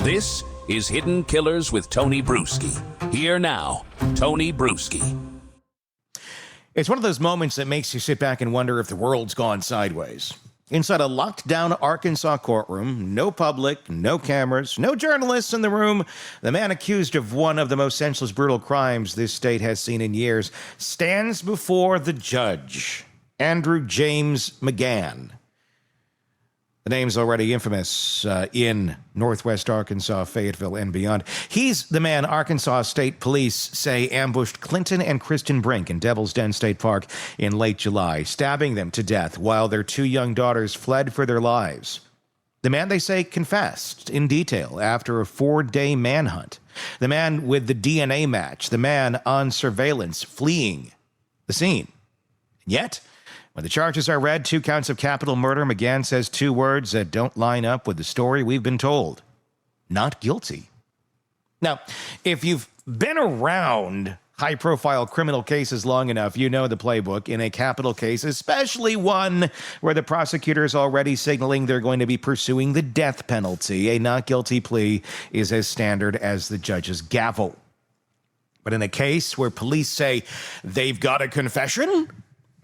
This is Hidden Killers with Tony Bruschi. Here now, Tony Bruschi. It's one of those moments that makes you sit back and wonder if the world's gone sideways. Inside a locked-down Arkansas courtroom, no public, no cameras, no journalists in the room, the man accused of one of the most senseless, brutal crimes this state has seen in years stands before the judge, Andrew James McGann. The name's already infamous in Northwest Arkansas, Fayetteville, and beyond. He's the man Arkansas State Police say ambushed Clinton and Cristen Brink in Devil's Den State Park in late July, stabbing them to death while their two young daughters fled for their lives. The man, they say, confessed in detail after a 4-day manhunt. The man with the DNA match, the man on surveillance fleeing the scene. Yet, when the charges are read, 2 counts of capital murder, McGann says 2 words that don't line up with the story we've been told. Not guilty. Now, if you've been around high-profile criminal cases long enough, you know the playbook in a capital case, especially one where the prosecutor is already signaling they're going to be pursuing the death penalty. A not guilty plea is as standard as the judge's gavel. But in a case where police say they've got a confession,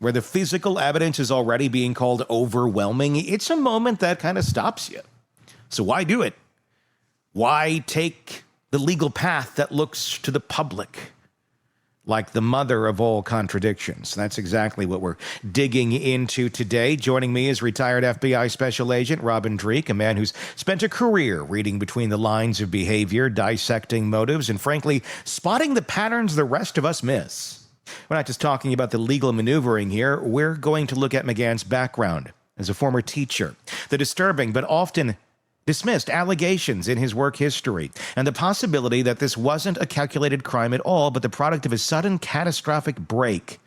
where the physical evidence is already being called overwhelming, it's a moment that kind of stops you. So why do it? Why take the legal path that looks to the public like the mother of all contradictions? That's exactly what we're digging into today. Joining me is retired FBI Special Agent Dreeke, a man who's spent a career reading between the lines of behavior, dissecting motives, and frankly, spotting the patterns the rest of us miss. We're not just talking about the legal maneuvering here. We're going to look at McGann's background as a former teacher, the disturbing but often dismissed allegations in his work history, and the possibility that this wasn't a calculated crime at all, but the product of a sudden catastrophic break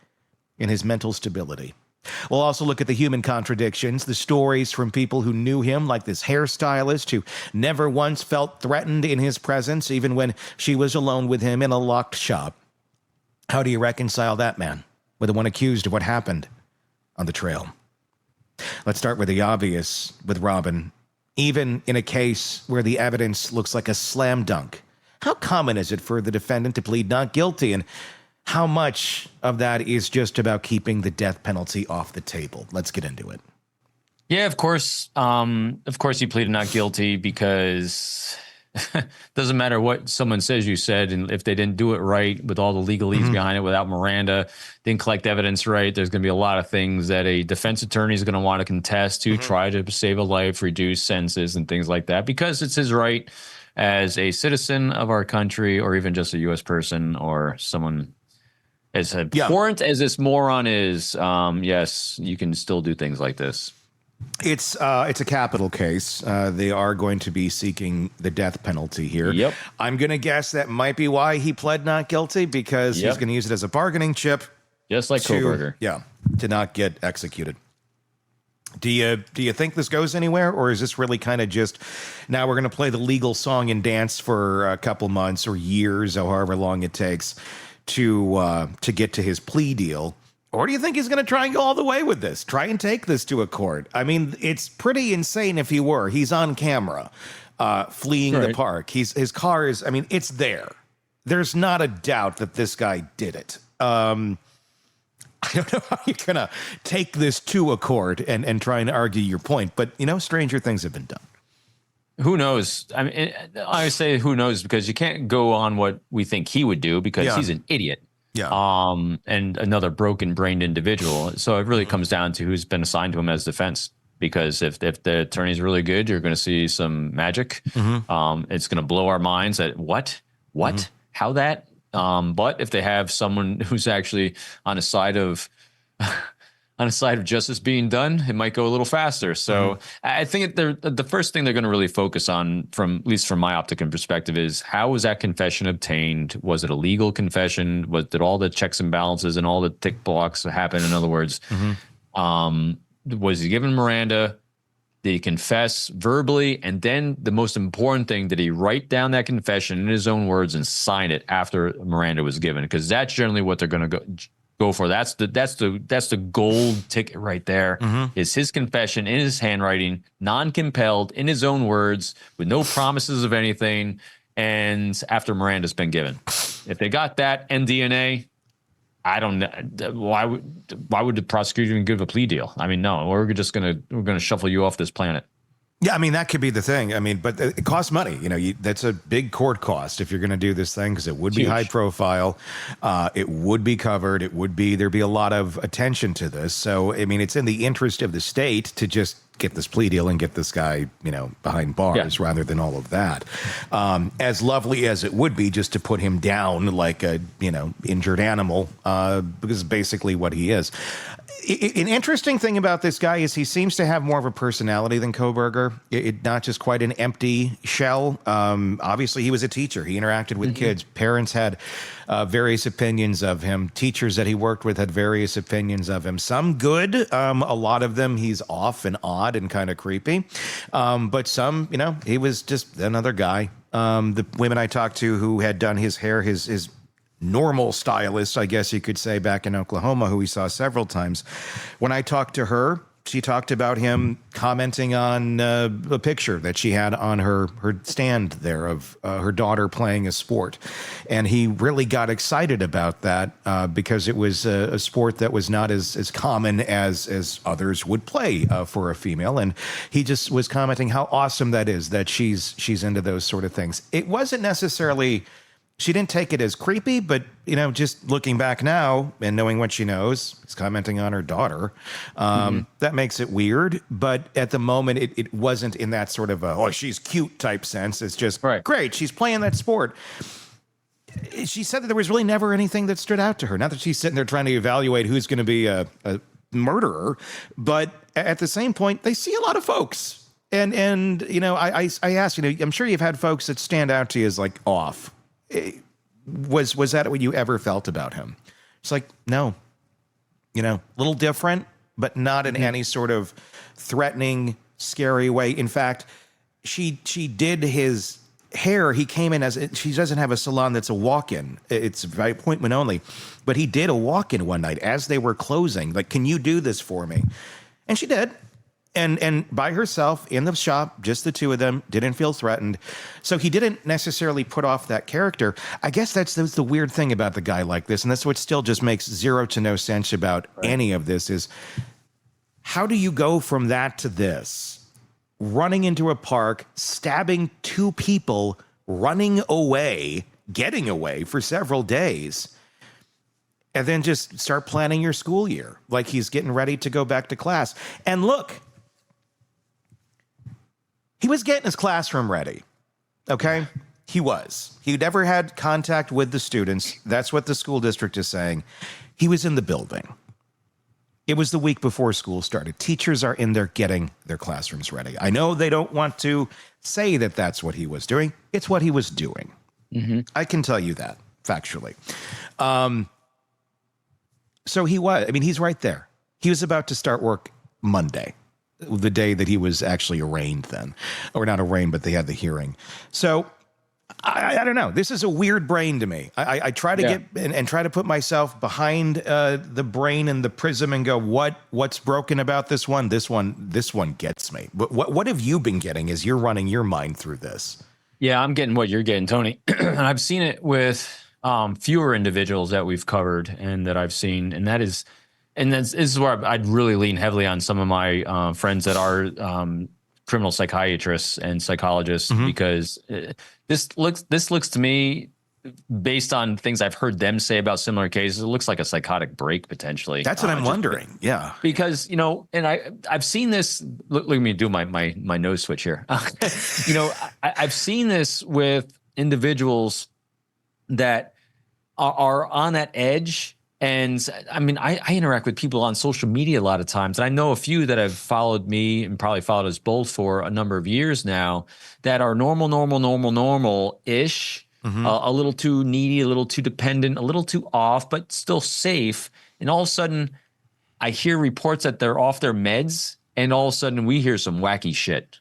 in his mental stability. We'll also look at the human contradictions, the stories from people who knew him, like this hairstylist who never once felt threatened in his presence, even when she was alone with him in a locked shop. How do you reconcile that man with the one accused of what happened on the trail? Let's start with the obvious with Robin. Even in a case where the evidence looks like a slam dunk, how common is it for the defendant to plead not guilty, and how much of that is just about keeping the death penalty off the table? Let's get into it. Yeah, of course. Of course you pleaded not guilty because doesn't matter what someone says you said, and if they didn't do it right with all the legalese behind it, without Miranda, didn't collect evidence right, there's going to be a lot of things that a defense attorney is going to want to contest to try to save a life, reduce sentences, and things like that, because it's his right as a citizen of our country, or even just a U.S. person, or someone as abhorrent as this moron is. Yes, you can still do things like this. It's a capital case. They are going to be seeking the death penalty here. Yep. I'm going to guess that might be why he pled not guilty, because he's going to use it as a bargaining chip. Just like Koberger. Yeah, to not get executed. Do you think this goes anywhere, or is this really kind of just, now we're going to play the legal song and dance for a couple months or years, or however long it takes to get to his plea deal? Or do you think he's going to try and go all the way with this? Try and take this to a court? I mean, it's pretty insane if he were. He's on camera fleeing the park. His car is, I mean, it's there. There's not a doubt that this guy did it. I don't know how you're going to take this to a court and try and argue your point. But, you know, stranger things have been done. Who knows? I mean, I say who knows because you can't go on what we think he would do, because he's an idiot. Yeah. And another broken-brained individual. So it really comes down to who's been assigned to him as defense. Because if the attorney's really good, you're going to see some magic. It's going to blow our minds at what, how that. But if they have someone who's actually on a side of justice being done, it might go a little faster. So I think the first thing they're going to really focus on, at least from my optic and perspective, is how was that confession obtained? Was it a legal confession? Did all the checks and balances and all the tick blocks happen? In other words, was he given Miranda? Did he confess verbally? And then the most important thing, did he write down that confession in his own words and sign it after Miranda was given? Because that's generally what they're going to go for it. That's the gold ticket right there. Is his confession in his handwriting, non-compelled, in his own words, with no promises of anything, and after Miranda's been given. If they got that and DNA, I don't know why would the prosecutor even give a plea deal? I mean, no, we're gonna shuffle you off this planet. Yeah, I mean, that could be the thing. I mean, but it costs money. You know, that's a big court cost if you're going to do this thing, because it would be high profile. It would be covered. There'd be a lot of attention to this. So, I mean, it's in the interest of the state to just get this plea deal and get this guy, behind bars rather than all of that. As lovely as it would be just to put him down like a, injured animal, because basically what he is. An interesting thing about this guy is he seems to have more of a personality than Kohberger. Not just quite an empty shell. Obviously, he was a teacher. He interacted with kids. Parents had various opinions of him. Teachers that he worked with had various opinions of him. Some good. A lot of them, he's off and odd and kind of creepy. But some, he was just another guy. The women I talked to who had done his hair, his normal stylist, I guess you could say, back in Oklahoma, who we saw several times. When I talked to her, she talked about him commenting on a picture that she had on her stand there of her daughter playing a sport. And he really got excited about that because it was a sport that was not as common as others would play for a female. And he just was commenting how awesome that is, that she's into those sort of things. It wasn't necessarily... She didn't take it as creepy, but, just looking back now and knowing what she knows, he's commenting on her daughter. That makes it weird. But at the moment, it wasn't in that sort of she's cute type sense. It's just, great, she's playing that sport. She said that there was really never anything that stood out to her. Not that she's sitting there trying to evaluate who's going to be a murderer. But at the same point, they see a lot of folks. And I asked, I'm sure you've had folks that stand out to you as like off. Was that what you ever felt about him? It's like, no, a little different, but not in any sort of threatening, scary way. In fact, she did his hair. He came in she doesn't have a salon that's a walk-in. It's by appointment only, but he did a walk-in one night as they were closing. Like, can you do this for me? And she did. And by herself in the shop, just the two of them, didn't feel threatened. So he didn't necessarily put off that character. I guess that's the weird thing about the guy like this. And that's what still just makes zero to no sense about any of this is how do you go from that to this? Running into a park, stabbing two people, running away, getting away for several days. And then just start planning your school year like he's getting ready to go back to class. And look, he was getting his classroom ready, okay? He was. He never had contact with the students. That's what the school district is saying. He was in the building. It was the week before school started. Teachers are in there getting their classrooms ready. I know they don't want to say that that's what he was doing. It's what he was doing. I can tell you that, factually. So he's right there. He was about to start work Monday, the day that he was actually arraigned then. Or not arraigned, but they had the hearing. So, I don't know. This is a weird brain to me. I try to get and try to put myself behind the brain and the prism and go, what's broken about this one? This one gets me. But what have you been getting as you're running your mind through this? Yeah, I'm getting what you're getting, Tony. And I've seen it with fewer individuals that we've covered and that I've seen. And this is where I'd really lean heavily on some of my friends that are criminal psychiatrists and psychologists, because this looks to me, based on things I've heard them say about similar cases, it looks like a psychotic break potentially. That's what I'm wondering. Yeah, because and I've seen this. Look at me do my nose switch here. I've seen this with individuals that are on that edge. And I mean, I interact with people on social media a lot of times. And I know a few that have followed me and probably followed us both for a number of years now that are normal-ish, a little too needy, a little too dependent, a little too off, but still safe. And all of a sudden, I hear reports that they're off their meds. And all of a sudden, we hear some wacky shit.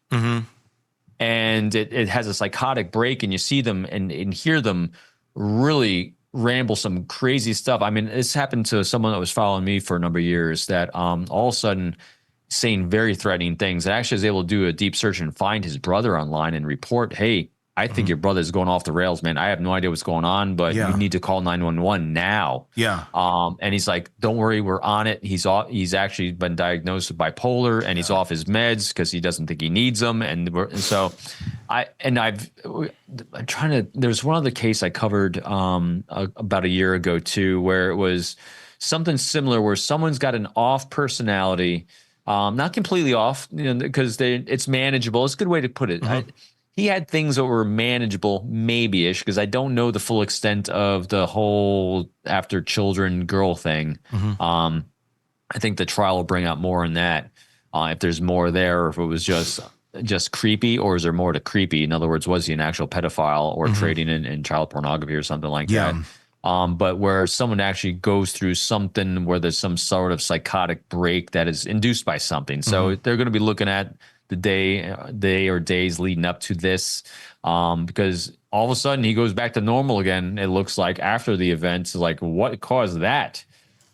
And it has a psychotic break, and you see them and hear them really ramble some crazy stuff. I mean, this happened to someone that was following me for a number of years that all of a sudden saying very threatening things, and actually was able to do a deep search and find his brother online and report, hey, I think your brother's going off the rails, man. I have no idea what's going on, but you need to call 911 now. Yeah. And he's like, don't worry, we're on it. He's actually been diagnosed with bipolar, and he's off his meds because he doesn't think he needs them. And so I'm trying to, there's one other case I covered about a year ago too, where it was something similar where someone's got an off personality, not completely off, because it's manageable. It's a good way to put it. He had things that were manageable, maybe-ish, because I don't know the full extent of the whole after children girl thing. I think the trial will bring out more on that, if there's more there, or if it was just creepy, or is there more to creepy? In other words, was he an actual pedophile or trading in child pornography or something like that? But where someone actually goes through something where there's some sort of psychotic break that is induced by something. So they're going to be looking at the day or days leading up to this, because all of a sudden he goes back to normal again. It looks like after the event, like what caused that?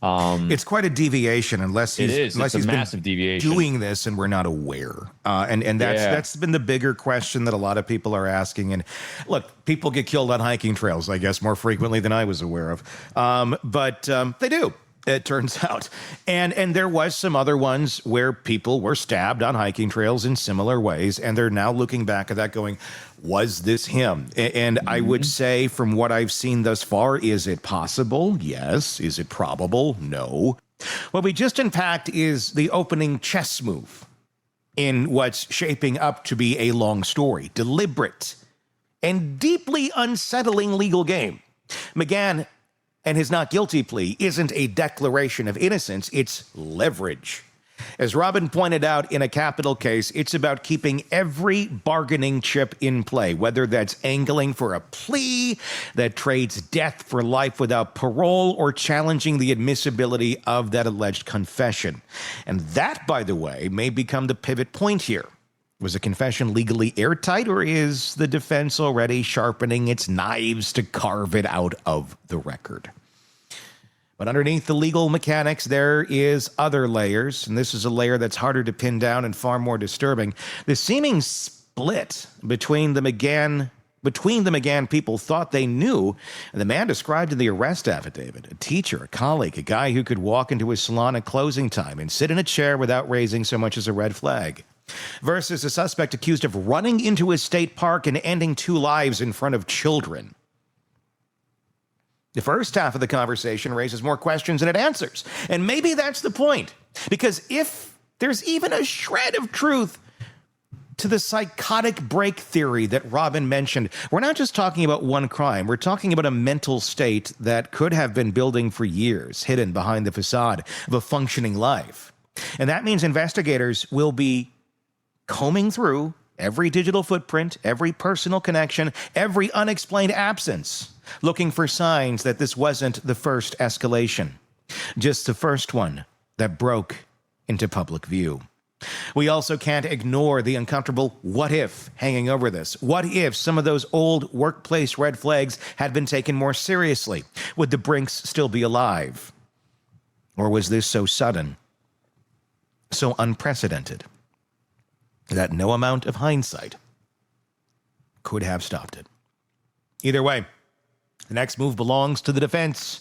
It's quite a deviation, unless he's a massive deviation doing this and we're not aware. And that's been the bigger question that a lot of people are asking. And look, people get killed on hiking trails, I guess, more frequently than I was aware of. But they do. It turns out. And there was some other ones where people were stabbed on hiking trails in similar ways, and they're now looking back at that going, was this him? And I would say, from what I've seen thus far, is it possible? Yes. Is it probable? No. What we just unpacked is the opening chess move in what's shaping up to be a long story, deliberate and deeply unsettling legal game. McGann and his not guilty plea isn't a declaration of innocence, it's leverage. As Robin pointed out, in a capital case, it's about keeping every bargaining chip in play, whether that's angling for a plea that trades death for life without parole, or challenging the admissibility of that alleged confession. And that, by the way, may become the pivot point here. Was a confession legally airtight, or is the defense already sharpening its knives to carve it out of the record? But underneath the legal mechanics, there is other layers, and this is a layer that's harder to pin down and far more disturbing. The seeming split between the McGann people thought they knew, and the man described in the arrest affidavit, a teacher, a colleague, a guy who could walk into his salon at closing time and sit in a chair without raising so much as a red flag, versus a suspect accused of running into a state park and ending 2 lives in front of children. The first half of the conversation raises more questions than it answers. And maybe that's the point. Because if there's even a shred of truth to the psychotic break theory that Robin mentioned, we're not just talking about one crime. We're talking about a mental state that could have been building for years, hidden behind the facade of a functioning life. And that means investigators will be combing through every digital footprint, every personal connection, every unexplained absence, looking for signs that this wasn't the first escalation, just the first one that broke into public view. We also can't ignore the uncomfortable what if hanging over this. What if some of those old workplace red flags had been taken more seriously? Would the Brinks still be alive? Or was this so sudden, so unprecedented, that no amount of hindsight could have stopped it? Either way, the next move belongs to the defense,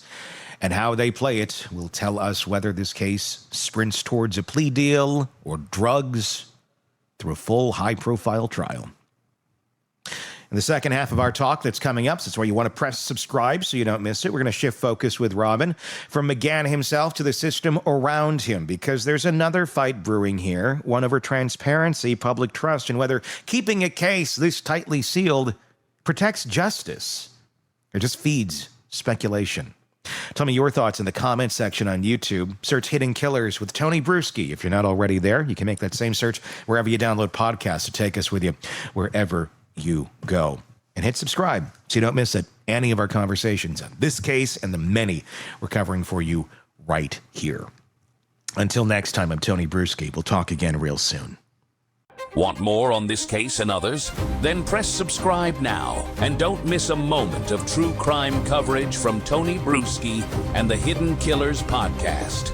and how they play it will tell us whether this case sprints towards a plea deal or drugs through a full high-profile trial. In the second half of our talk that's coming up, so that's why you want to press subscribe so you don't miss it. We're going to shift focus with Robin from McGann himself to the system around him, because there's another fight brewing here, one over transparency, public trust, and whether keeping a case this tightly sealed protects justice or just feeds speculation. Tell me your thoughts in the comments section on YouTube. Search Hidden Killers with Tony Bruschi. If you're not already there, you can make that same search wherever you download podcasts to take us with you wherever you go. And hit subscribe so you don't miss any of our conversations on this case and the many we're covering for you right here. Until next time, I'm Tony Bruschi. We'll talk again real soon. Want more on this case and others? Then press subscribe now and don't miss a moment of true crime coverage from Tony Bruschi and the Hidden Killers podcast.